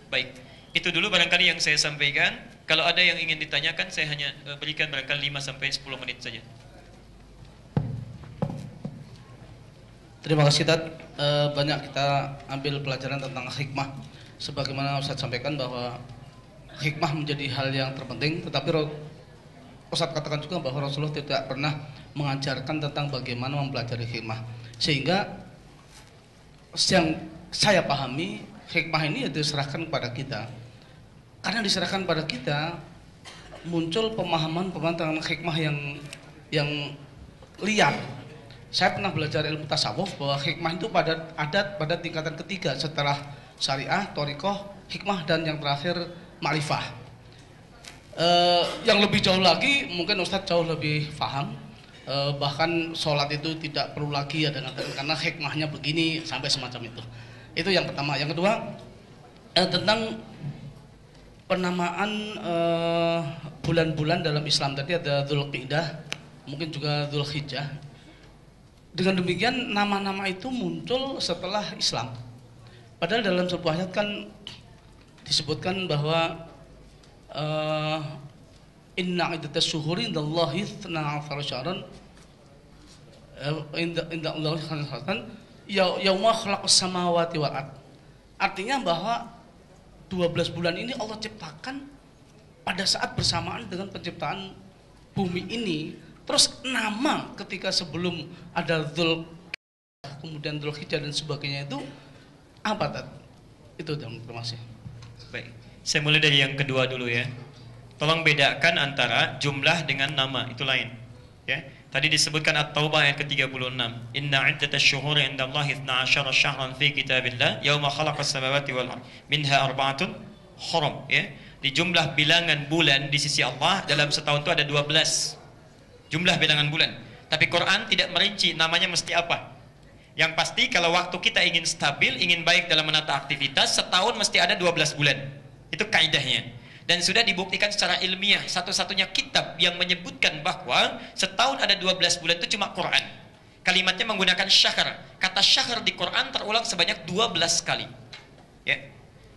Baik, itu dulu barangkali yang saya sampaikan. Kalau ada yang ingin ditanyakan, saya hanya berikan barangkali 5 sampai 10 menit saja. Terima kasih Tad. Banyak kita ambil pelajaran tentang hikmah. Sebagaimana Ustaz sampaikan bahwa hikmah menjadi hal yang terpenting, tetapi Ustaz katakan juga bahwa Rasulullah tidak pernah mengajarkan tentang bagaimana mempelajari hikmah. Sehingga yang saya pahami, hikmah ini diserahkan kepada kita. Karena diserahkan pada kita, muncul pemahaman-pemahaman tentang hikmah yang liar. Saya pernah belajar ilmu tasawuf bahwa hikmah itu ada pada tingkatan ketiga setelah syariah, thariqah, hikmah, dan yang terakhir ma'rifah. Yang lebih jauh lagi mungkin Ustadz jauh lebih paham, bahkan sholat itu tidak perlu lagi ya karena hikmahnya begini sampai semacam itu. Itu yang pertama. Yang kedua, tentang penamaan bulan-bulan dalam Islam. Tadi ada Dzulqa'dah, mungkin juga Dzulhijjah. Dengan demikian nama-nama itu muncul setelah Islam. Padahal dalam sebuah ayat kan disebutkan bahwa inna iddatas syuhuri indallahi 12 syahran indallahi 12 syahran yauma khalaqas samawati wal ard. Artinya bahwa 12 bulan ini Allah ciptakan pada saat bersamaan dengan penciptaan bumi ini. Terus nama ketika sebelum ada kemudian Dzulhijjah dan sebagainya itu apa Tad? Itu terima kasih. Baik, saya mulai dari yang kedua dulu ya. Tolong bedakan antara jumlah dengan nama, itu lain. Ya, tadi disebutkan At-Taubah ayat ke-36. Inna 'iddatash syuhuri 'indallahi 12 syahran fi kitabillah yauma khalaqas samawati wal ard minha arba'atun hurum. Ya, di jumlah bilangan bulan di sisi Allah dalam setahun itu ada 12. Jumlah bilangan bulan. Tapi Quran tidak merinci namanya mesti apa. Yang pasti kalau waktu kita ingin stabil, ingin baik dalam menata aktivitas, setahun mesti ada 12 bulan. Itu kaidahnya. Dan sudah dibuktikan secara ilmiah. Satu-satunya kitab yang menyebutkan bahwa setahun ada 12 bulan itu cuma Quran. Kalimatnya menggunakan syahr. Kata syahr di Quran terulang sebanyak 12 kali. Ya.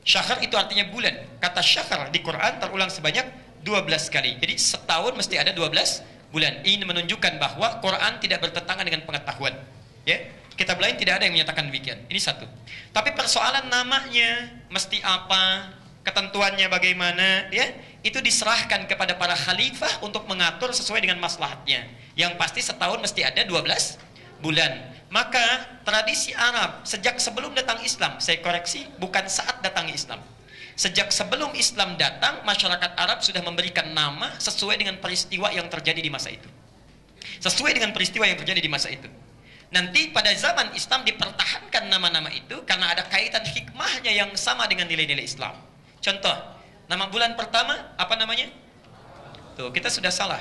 Syahr itu artinya bulan. Kata syahr di Quran terulang sebanyak 12 kali. Jadi setahun mesti ada 12 bulan. Ini menunjukkan bahwa Quran tidak bertentangan dengan pengetahuan. Ya, kitab lain tidak ada yang menyatakan demikian. Ini satu. Tapi persoalan namanya mesti apa, ketentuannya bagaimana, ya, itu diserahkan kepada para khalifah untuk mengatur sesuai dengan maslahatnya. Yang pasti setahun mesti ada 12 bulan. Maka tradisi Arab sejak sebelum datang Islam, saya koreksi, bukan saat datang Islam. Sejak sebelum Islam datang, masyarakat Arab sudah memberikan nama sesuai dengan peristiwa yang terjadi di masa itu. Sesuai dengan peristiwa yang terjadi di masa itu. Nanti pada zaman Islam dipertahankan nama-nama itu karena ada kaitan hikmahnya yang sama dengan nilai-nilai Islam. Contoh, nama bulan pertama apa namanya? Tuh, kita sudah salah.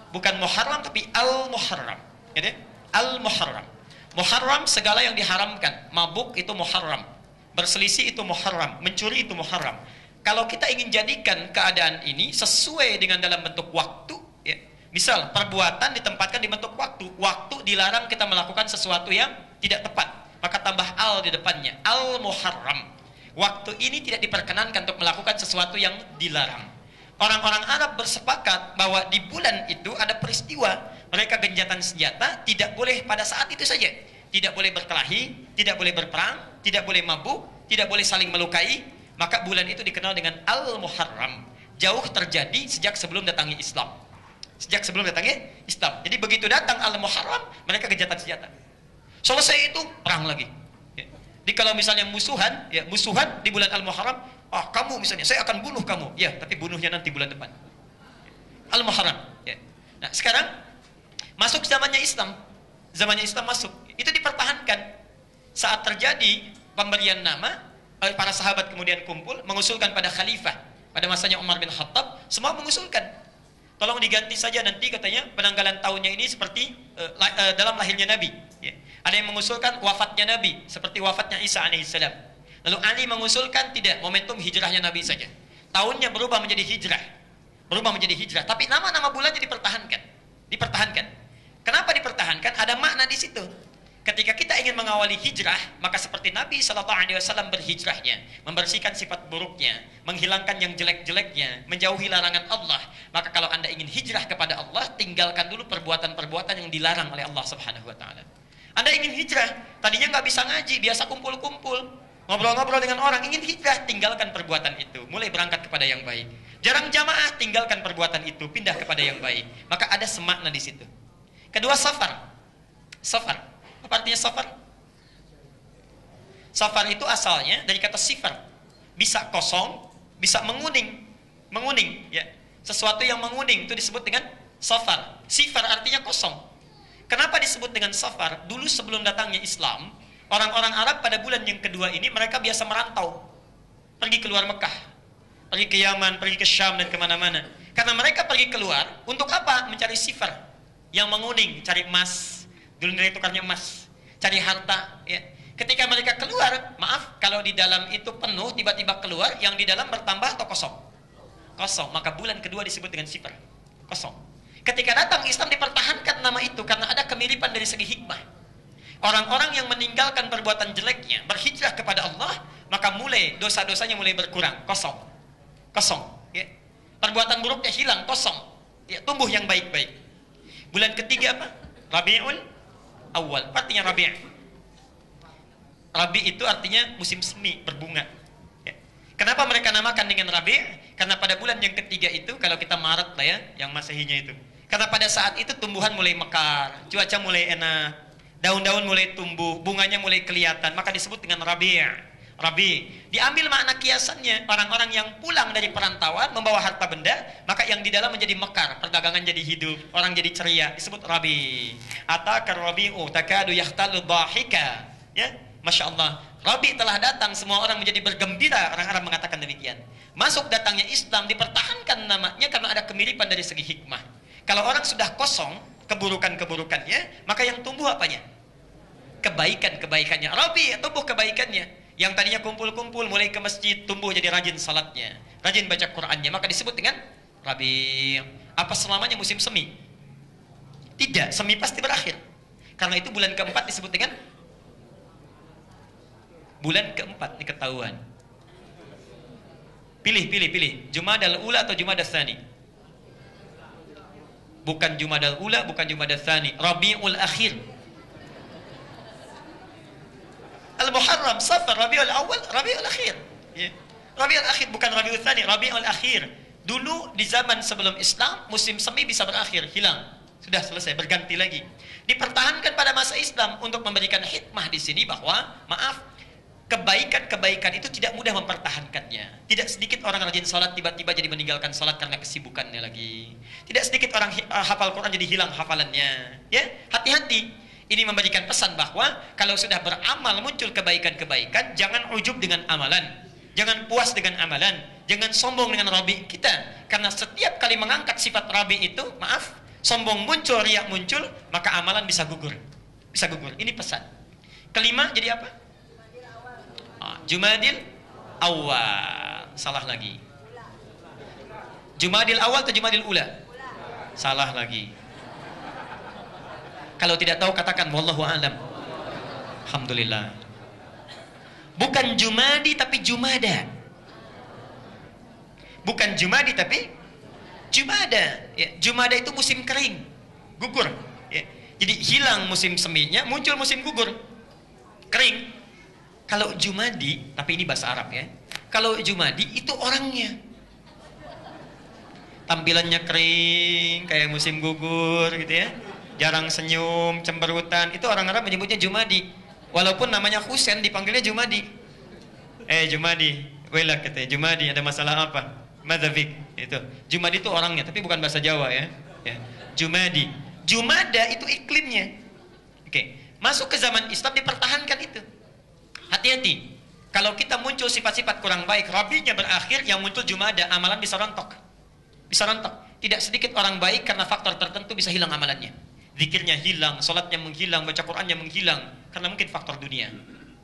Bukan Muharram tapi Al-Muharram. Ya, Al-Muharram. Muharram segala yang diharamkan. Mabuk itu Muharram. Berselisih itu Muharram, mencuri itu Muharram. Kalau kita ingin jadikan keadaan ini sesuai dengan dalam bentuk waktu, ya, misal perbuatan ditempatkan di bentuk waktu, waktu dilarang kita melakukan sesuatu yang tidak tepat, maka tambah al di depannya, Al-Muharram. Waktu ini tidak diperkenankan untuk melakukan sesuatu yang dilarang. Orang-orang Arab bersepakat bahwa di bulan itu ada peristiwa, mereka genjatan senjata, tidak boleh pada saat itu saja. Tidak boleh berkelahi, tidak boleh berperang, tidak boleh mabuk, tidak boleh saling melukai. Maka bulan itu dikenal dengan Al-Muharram. Jauh terjadi sejak sebelum datangnya Islam. Sejak sebelum datangnya Islam. Jadi begitu datang Al-Muharram, mereka genjatan senjata. Selesai itu perang lagi. Ya. Jadi kalau misalnya musuhan, ya musuhan di bulan Al-Muharram, kamu misalnya, saya akan bunuh kamu. Ya, tapi bunuhnya nanti bulan depan. Al-Muharram. Ya. Nah, sekarang masuk zamannya Islam. Zamannya Islam masuk. Itu dipertahankan. Saat terjadi pemberian nama, para sahabat kemudian kumpul, mengusulkan pada khalifah. Pada masanya Umar bin Khattab, semua mengusulkan. Tolong diganti saja nanti katanya penanggalan tahunnya ini seperti dalam lahirnya Nabi. Ya. Ada yang mengusulkan wafatnya Nabi, seperti wafatnya Isa alaihissalam. Lalu Ali mengusulkan tidak, momentum hijrahnya Nabi saja. Tahunnya berubah menjadi hijrah. Berubah menjadi hijrah. Tapi nama-nama bulannya dipertahankan. Dipertahankan. Kenapa dipertahankan? Ada makna di situ. Ketika kita ingin mengawali hijrah, maka seperti Nabi SAW berhijrahnya, membersihkan sifat buruknya, menghilangkan yang jelek-jeleknya, menjauhi larangan Allah. Maka kalau Anda ingin hijrah kepada Allah, tinggalkan dulu perbuatan-perbuatan yang dilarang oleh Allah Subhanahu wa taala. Anda ingin hijrah, tadinya nggak bisa ngaji, biasa kumpul-kumpul, ngobrol-ngobrol dengan orang, ingin hijrah, tinggalkan perbuatan itu, mulai berangkat kepada yang baik. Jarang jamaah, tinggalkan perbuatan itu, pindah kepada yang baik. Maka ada semakna di situ. Kedua, safar. Safar. Apa artinya safar? Safar itu asalnya dari kata sifar. Bisa kosong, bisa menguning. Menguning, ya. Sesuatu yang menguning itu disebut dengan safar. Sifar artinya kosong. Kenapa disebut dengan safar? Dulu sebelum datangnya Islam, orang-orang Arab pada bulan yang kedua ini mereka biasa merantau. Pergi keluar Mekah, pergi ke Yaman, pergi ke Syam dan kemana-mana. Karena mereka pergi keluar, untuk apa? Mencari sifar yang menguning, cari emas. Dulu nilai tukarnya emas, cari harta. Ya. Ketika mereka keluar, maaf, kalau di dalam itu penuh, tiba-tiba keluar, yang di dalam bertambah atau kosong? Kosong. Maka bulan kedua disebut dengan sifar, kosong. Ketika datang Islam dipertahankan nama itu karena ada kemiripan dari segi hikmah. Orang-orang yang meninggalkan perbuatan jeleknya, berhijrah kepada Allah, maka mulai dosa-dosanya mulai berkurang, kosong, kosong. Ya. Perbuatan buruknya hilang, kosong. Ya, tumbuh yang baik-baik. Bulan ketiga apa? Rabiul Awal. Artinya Rabi'. Rabi itu artinya musim semi, berbunga. Ya. Kenapa mereka namakan dengan Rabi'? Karena pada bulan yang ketiga itu, kalau kita Maret lah ya, yang Masehinya itu. Karena pada saat itu tumbuhan mulai mekar, cuaca mulai enak, daun-daun mulai tumbuh, bunganya mulai kelihatan, maka disebut dengan Rabi'. Rabi. Diambil makna kiasannya, orang-orang yang pulang dari perantauan membawa harta benda, maka yang di dalam menjadi mekar, perdagangan jadi hidup, orang jadi ceria, disebut Rabi. Atakar Rabi'u takadu yahtalu dhahika. Ya, Masya Allah. Rabi telah datang, semua orang menjadi bergembira, orang Arab mengatakan demikian. Masuk datangnya Islam, dipertahankan namanya karena ada kemiripan dari segi hikmah. Kalau orang sudah kosong keburukan-keburukannya, maka yang tumbuh apanya? Kebaikan-kebaikannya. Rabi tumbuh kebaikannya. Yang tadinya kumpul-kumpul mulai ke masjid, tumbuh jadi rajin salatnya, rajin baca Qur'annya, maka disebut dengan Rabi'. Apa selamanya musim semi? Tidak, semi pasti berakhir. Karena itu bulan keempat disebut dengan bulan keempat, ini ketahuan. Pilih. Jumadal Ula atau Jumadal Tsani? Bukan Jumadal Ula, bukan Jumadal Tsani. Rabiul Akhir. Al-Muharram, Safar, Rabiul Awal, Rabiul Akhir. Ya. Rabiul Akhir bukan Rabiul Tsani, Rabiul Akhir. Dulu di zaman sebelum Islam, musim semi bisa berakhir, hilang. Sudah selesai, berganti lagi. Dipertahankan pada masa Islam untuk memberikan hikmah di sini bahwa, maaf, kebaikan-kebaikan itu tidak mudah mempertahankannya. Tidak sedikit orang rajin salat tiba-tiba jadi meninggalkan salat karena kesibukannya lagi. Tidak sedikit orang hafal Quran jadi hilang hafalannya. Ya, hati-hati. Ini memberikan pesan bahwa kalau sudah beramal muncul kebaikan-kebaikan, jangan ujub dengan amalan, jangan puas dengan amalan, jangan sombong dengan Rabi kita. Karena setiap kali mengangkat sifat Rabi itu, maaf, sombong muncul, riak muncul, maka amalan bisa gugur. Bisa gugur. Ini pesan. Kelima jadi apa? Jumadil Awal. Salah lagi. Jumadil Awal atau Jumadil Ula? Salah lagi. Kalau tidak tahu katakan wallahu a'lam. Alhamdulillah. Bukan Jumadi tapi Jumada. Bukan Jumadi tapi Jumada. Ya, Jumada itu musim kering, gugur. Ya. Jadi hilang musim seminya, muncul musim gugur, kering. Kalau Jumadi, tapi ini bahasa Arab ya. Kalau Jumadi itu orangnya. Tampilannya kering, kayak musim gugur gitu ya. Jarang senyum, cemberutan, itu orang Arab menyebutnya Jumadi. Walaupun namanya Husain dipanggilnya Jumadi. Jumadi, welak katanya, Jumadi, ada masalah apa? Madzabik, itu. Jumadi itu orangnya, tapi bukan bahasa Jawa ya. Jumadi. Jumada itu iklimnya. Oke, masuk ke zaman Islam dipertahankan itu. Hati-hati. Kalau kita muncul sifat-sifat kurang baik, Rabinya berakhir, yang muncul Jumada, amalan bisa rontok. Bisa rontok. Tidak sedikit orang baik karena faktor tertentu bisa hilang amalannya. Zikirnya hilang, salatnya menghilang, baca Qur'annya menghilang karena mungkin faktor dunia.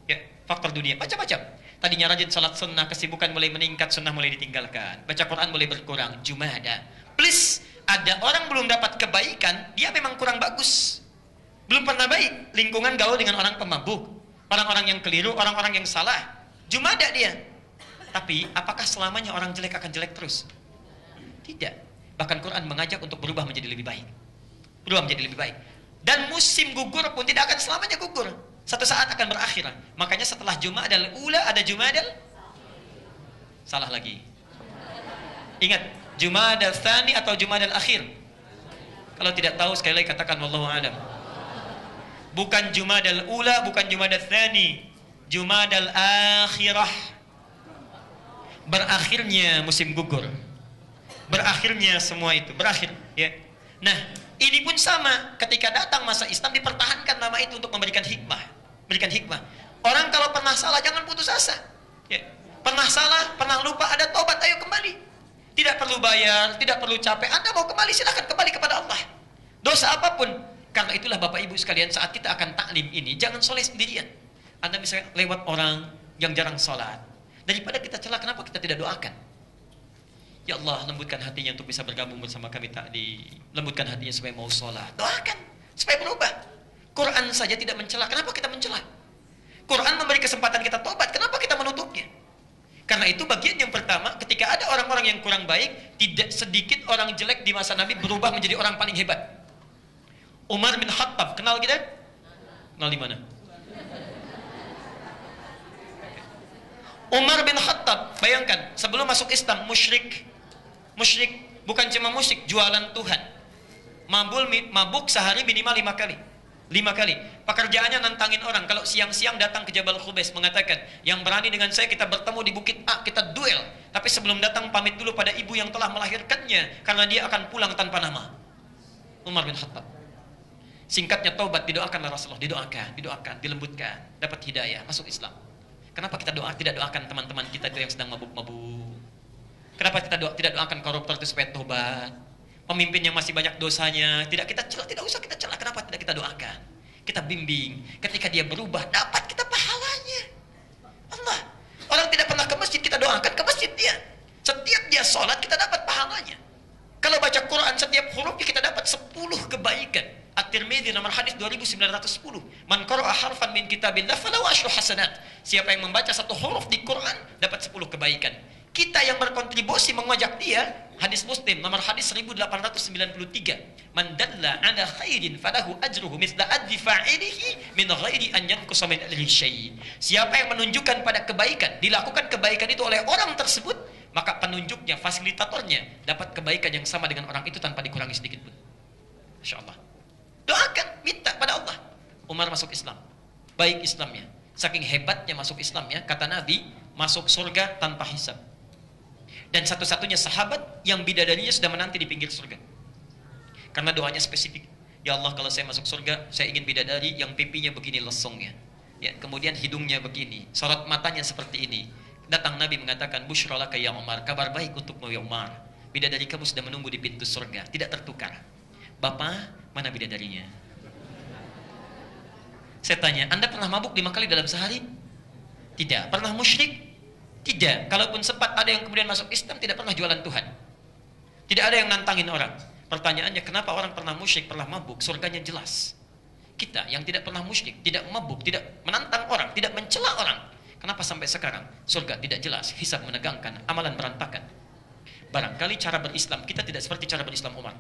Ya, faktor dunia macam-macam. Tadinya rajin salat sunnah, kesibukan mulai meningkat, sunnah mulai ditinggalkan, baca Qur'an mulai berkurang. Jumada. Please, ada orang belum dapat kebaikan, dia memang kurang bagus. Belum pernah baik lingkungan gaul dengan orang pemabuk, orang-orang yang keliru, orang-orang yang salah. Jumada dia. Tapi apakah selamanya orang jelek akan jelek terus? Tidak. Bahkan Quran mengajak untuk berubah menjadi lebih baik. Berubah menjadi lebih baik. Dan musim gugur pun tidak akan selamanya gugur. Satu saat akan berakhir. Makanya setelah Jumadal Ula ada Jumadal, salah lagi. Ingat, Jumadal Tsani atau Jumadal Akhir? Kalau tidak tahu sekali lagi katakan wallahu a'lam. Bukan Jumadal Ula, bukan Jumadal Tsani, Jumadal Akhirah. Berakhirnya musim gugur. Berakhirnya semua itu, berakhir, ya. Nah, ini pun sama, ketika datang masa Islam dipertahankan nama itu untuk memberikan hikmah. Berikan hikmah. Orang kalau pernah salah jangan putus asa. Ya. Pernah salah, pernah lupa, ada tobat, ayo kembali. Tidak perlu bayar, tidak perlu capek. Anda mau kembali, silahkan kembali kepada Allah. Dosa apapun. Karena itulah Bapak Ibu sekalian, saat kita akan taklim ini, jangan soleh sendirian. Anda bisa lewat orang yang jarang sholat. Daripada kita celah, kenapa kita tidak doakan? Ya Allah, lembutkan hatinya untuk bisa bergabung bersama kami taklim. Lembutkan hatinya supaya mau sholat. Doakan, supaya berubah. Quran saja tidak mencela, kenapa kita mencela? Quran memberi kesempatan kita tobat, kenapa kita menutupnya? Karena itu bagian yang pertama, ketika ada orang-orang yang kurang baik, tidak sedikit orang jelek di masa Nabi berubah menjadi orang paling hebat. Umar bin Khattab, kenal kita? Kenal di mana? Umar bin Khattab, bayangkan, sebelum masuk Islam, musyrik, bukan cuma musyrik, jualan Tuhan. Mabuk sehari minimal 5 kali. 5 kali. Pekerjaannya nantangin orang. Kalau siang-siang datang ke Jabal Khubais mengatakan, yang berani dengan saya kita bertemu di bukit A, kita duel. Tapi sebelum datang pamit dulu pada ibu yang telah melahirkannya, karena dia akan pulang tanpa nama. Umar bin Khattab. Singkatnya taubat, didoakanlah Rasulullah, didoakan, dilembutkan, dapat hidayah, masuk Islam. Kenapa kita tidak doakan teman-teman kita itu yang sedang mabuk-mabuk? Kenapa kita tidak doakan koruptor itu supaya tobat? Pemimpin yang masih banyak dosanya, tidak kita celah, tidak usah kita celah. Kenapa tidak kita doakan? Kita bimbing. Ketika dia berubah, dapat kita pahalanya. Allah. Orang tidak pernah ke masjid, kita doakan ke masjid dia. Setiap dia sholat, kita dapat pahalanya. Kalau baca Quran, setiap hurufnya kita dapat 10 kebaikan. At-Tirmidzi nomor hadis 2910. Man qara'a harfan min kitabillah falahu asyru hasanat. Siapa yang membaca satu huruf di Quran dapat 10 kebaikan. Kita yang berkontribusi mengajak dia, hadis Muslim nomor hadis 1893. Man dalla 'ala khairin falahu ajruhu mithla ajri fa'ilihi min ghairi an yanqusa min ajrihi syai'. Siapa yang menunjukkan pada kebaikan, dilakukan kebaikan itu oleh orang tersebut, maka penunjuknya, fasilitatornya dapat kebaikan yang sama dengan orang itu tanpa dikurangi sedikit pun. Masyaallah. Doakan, minta pada Allah. Umar masuk Islam. Baik Islamnya. Saking hebatnya masuk Islamnya, kata Nabi, masuk surga tanpa hisab. Dan satu-satunya sahabat yang bidadarinya sudah menanti di pinggir surga. Karena doanya spesifik. Ya Allah, kalau saya masuk surga, saya ingin bidadari yang pipinya begini lesungnya. Ya, kemudian hidungnya begini, sorot matanya seperti ini. Datang Nabi mengatakan, "Busyralaka ya Umar, kabar baik untukmu ya Umar. Bidadari kamu sudah menunggu di pintu surga, tidak tertukar." Bapak, mana bidadarinya? Saya tanya, Anda pernah mabuk 5 kali dalam sehari? Tidak. Pernah musyrik? Tidak. Kalaupun sempat ada yang kemudian masuk Islam, tidak pernah jualan Tuhan. Tidak ada yang nantangin orang. Pertanyaannya, kenapa orang pernah musyrik, pernah mabuk? Surganya jelas. Kita yang tidak pernah musyrik, tidak mabuk, tidak menantang orang, tidak mencela orang, kenapa sampai sekarang surga tidak jelas, hisab menegangkan, amalan berantakan? Barangkali cara berislam kita tidak seperti cara berislam Umar.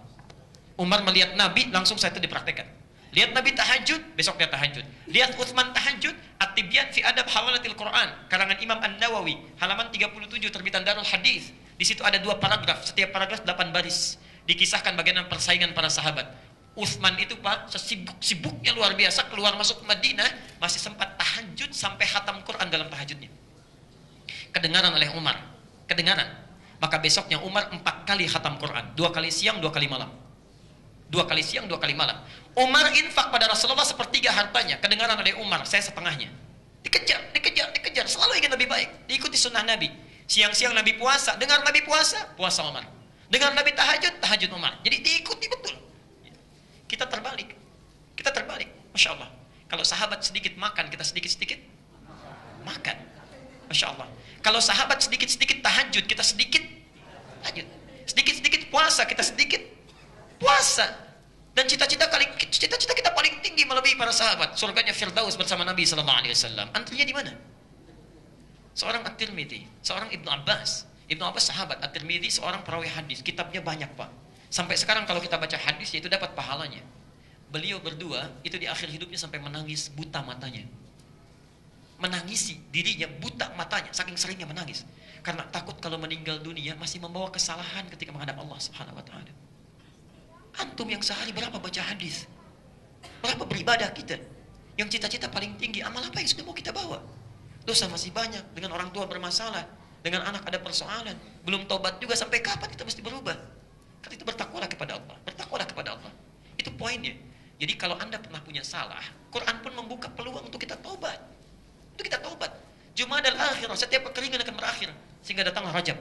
Umar melihat Nabi, langsung saya itu dipraktekkan. Lihat Nabi tahajud, besok dia tahajud. Lihat Utsman tahajud, At-Tibyan fi Adab Hawalatil Quran, karangan Imam An-Nawawi, halaman 37 terbitan Darul Hadis. Di situ ada 2 paragraf, setiap paragraf 8 baris. Dikisahkan bagaimana persaingan para sahabat. Utsman itu Pak, sibuknya luar biasa, keluar masuk Madinah, masih sempat tahajud sampai khatam Quran dalam tahajudnya. Kedengaran oleh Umar, kedengaran. Maka besoknya Umar 4 kali khatam Quran, 2 kali siang, 2 kali malam. 2 kali siang, 2 kali malam. Umar infak pada Rasulullah 1/3 hartanya. Kedengaran oleh Umar, saya 1/2-nya. Dikejar. Selalu ingin lebih baik. Diikuti sunnah Nabi. Siang-siang Nabi puasa, dengar Nabi puasa, puasa Umar. Dengar Nabi tahajud, tahajud Umar. Jadi diikuti betul. Kita terbalik. Masya Allah. Kalau sahabat sedikit makan, kita sedikit-sedikit makan. Masya Allah. Kalau sahabat sedikit-sedikit tahajud, kita sedikit tahajud. Sedikit-sedikit puasa, kita sedikit puasa. Dan cita-cita kita paling tinggi melebihi para sahabat. Surganya Firdaus bersama Nabi sallallahu alaihi wasallam. Antrinya di mana? Seorang At-Tirmidzi, seorang Ibnu Abbas. Ibnu Abbas sahabat, At-Tirmidzi seorang perawi hadis. Kitabnya banyak, Pak. Sampai sekarang kalau kita baca hadis itu dapat pahalanya. Beliau berdua itu di akhir hidupnya sampai menangis buta matanya. Menangisi dirinya buta matanya, saking seringnya menangis. Karena takut kalau meninggal dunia masih membawa kesalahan ketika menghadap Allah Subhanahu wa taala. Antum yang sehari berapa baca hadis? Berapa beribadah kita? Yang cita-cita paling tinggi, amal apa yang sudah mau kita bawa? Dosa masih banyak, dengan orang tua bermasalah, dengan anak ada persoalan, belum tobat juga, sampai kapan kita mesti berubah? Kan itu bertakwalah kepada Allah, bertakwalah kepada Allah. Itu poinnya. Jadi kalau Anda pernah punya salah, Quran pun membuka peluang untuk kita tobat. Untuk kita tobat. Jumadal akhir, setiap kekeringan akan berakhir. Sehingga datanglah Rajab.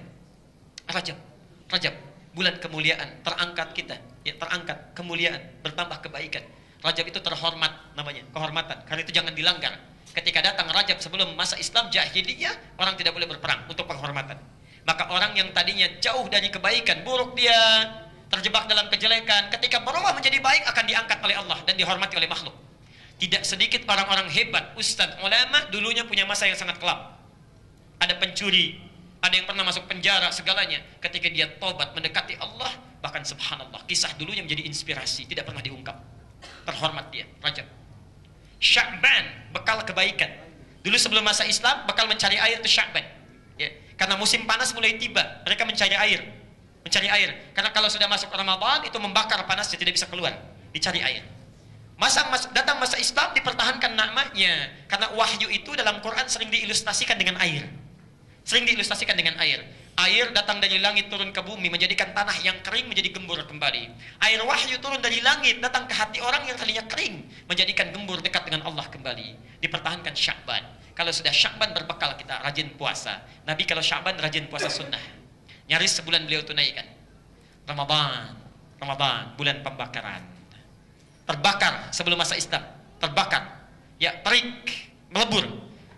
Rajab, bulan kemuliaan, terangkat kita, ya, terangkat kemuliaan, bertambah kebaikan. Rajab itu terhormat namanya, kehormatan. Karena itu jangan dilanggar. Ketika datang Rajab sebelum masa Islam jahiliyah, orang tidak boleh berperang untuk penghormatan. Maka orang yang tadinya jauh dari kebaikan, buruk dia, terjebak dalam kejelekan, ketika berubah menjadi baik akan diangkat oleh Allah dan dihormati oleh makhluk. Tidak sedikit orang-orang hebat, ustadz, ulama dulunya punya masa yang sangat kelam. Ada pencuri, ada yang pernah masuk penjara, segalanya. Ketika dia tobat mendekati Allah, bahkan subhanallah, kisah dulunya menjadi inspirasi, tidak pernah diungkap. Terhormat dia, Rajab. Sya'ban, bekal kebaikan. Dulu sebelum masa Islam, bekal mencari air itu Sya'ban. Ya, karena musim panas mulai tiba, mereka mencari air. Karena kalau sudah masuk Ramadan, itu membakar panasnya, tidak bisa keluar. Dicari air. Datang masa Islam, dipertahankan namanya. Karena wahyu itu dalam Quran sering diilustrasikan dengan air. Air datang dari langit turun ke bumi, menjadikan tanah yang kering menjadi gembur kembali. Air wahyu turun dari langit, datang ke hati orang yang tadinya kering, menjadikan gembur dekat dengan Allah kembali. Dipertahankan Sya'ban. Kalau sudah Sya'ban berbekal kita rajin puasa. Nabi kalau Sya'ban rajin puasa sunnah. Nyaris sebulan beliau tunaikan. Ramadan, bulan pembakaran. Terbakar sebelum masa Islam, terbakar. Ya, terik, melebur.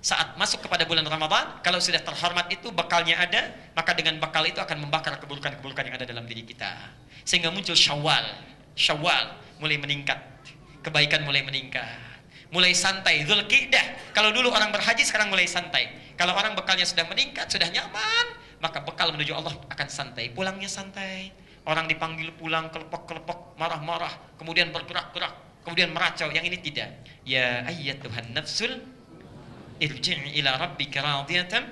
Saat masuk kepada bulan Ramadan, kalau sudah terhormat itu bekalnya ada, maka dengan bekal itu akan membakar keburukan-keburukan yang ada dalam diri kita. Sehingga muncul Syawal mulai meningkat. Kebaikan mulai meningkat. Mulai santai, Dzulqa'dah. Kalau dulu orang berhaji, sekarang mulai santai. Kalau orang bekalnya sudah meningkat, sudah nyaman, maka bekal menuju Allah akan santai. Pulangnya santai. Orang dipanggil pulang kelepok-kelepok, marah-marah, kemudian bergerak-gerak, kemudian meracau. Yang ini tidak. Ya ayyatuhan nafsul irji' ila rabbika radiyatan,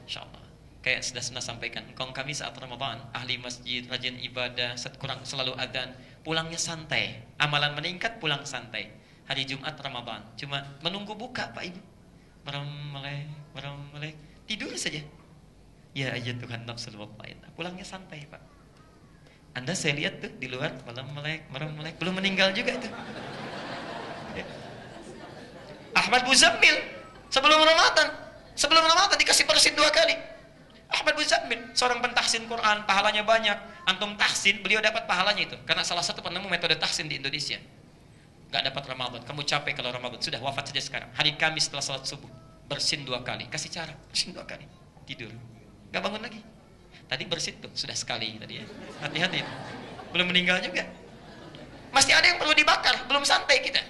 insyaallah. Kayak sudah sampaikan, kaum kami saat Ramadan, ahli masjid, rajin ibadah, kurang selalu adzan, pulangnya santai, amalan meningkat, pulang santai. Hari Jumat Ramadan, cuma menunggu buka Pak Ibu, melek, tidur saja. Ya ayyatuhan nafsul mutmainnah, pulangnya santai Pak. Anda saya lihat tuh di luar melek, belum meninggal juga itu. Ahmad Muzammil sebelum Ramadan dikasih bersin 2 kali. Ahmad Muzammil seorang pentahsin Quran, pahalanya banyak. Antum tahsin, beliau dapat pahalanya itu karena salah satu penemu metode tahsin di Indonesia. Gak dapat Ramadan, kamu capek kalau Ramadan, sudah wafat saja sekarang. Hari Kamis setelah salat subuh bersin 2 kali, kasih cara bersin 2 kali, tidur, gak bangun lagi. Tadi bersin tuh sudah sekali tadi ya. Hati-hati, belum meninggal juga. Masih ada yang perlu dibakar, belum santai kita.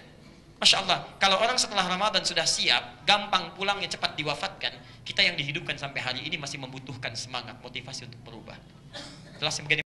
Masya Allah, kalau orang setelah Ramadan sudah siap, gampang pulangnya, cepat diwafatkan. Kita yang dihidupkan sampai hari ini masih membutuhkan semangat, motivasi untuk berubah. Jelas begini.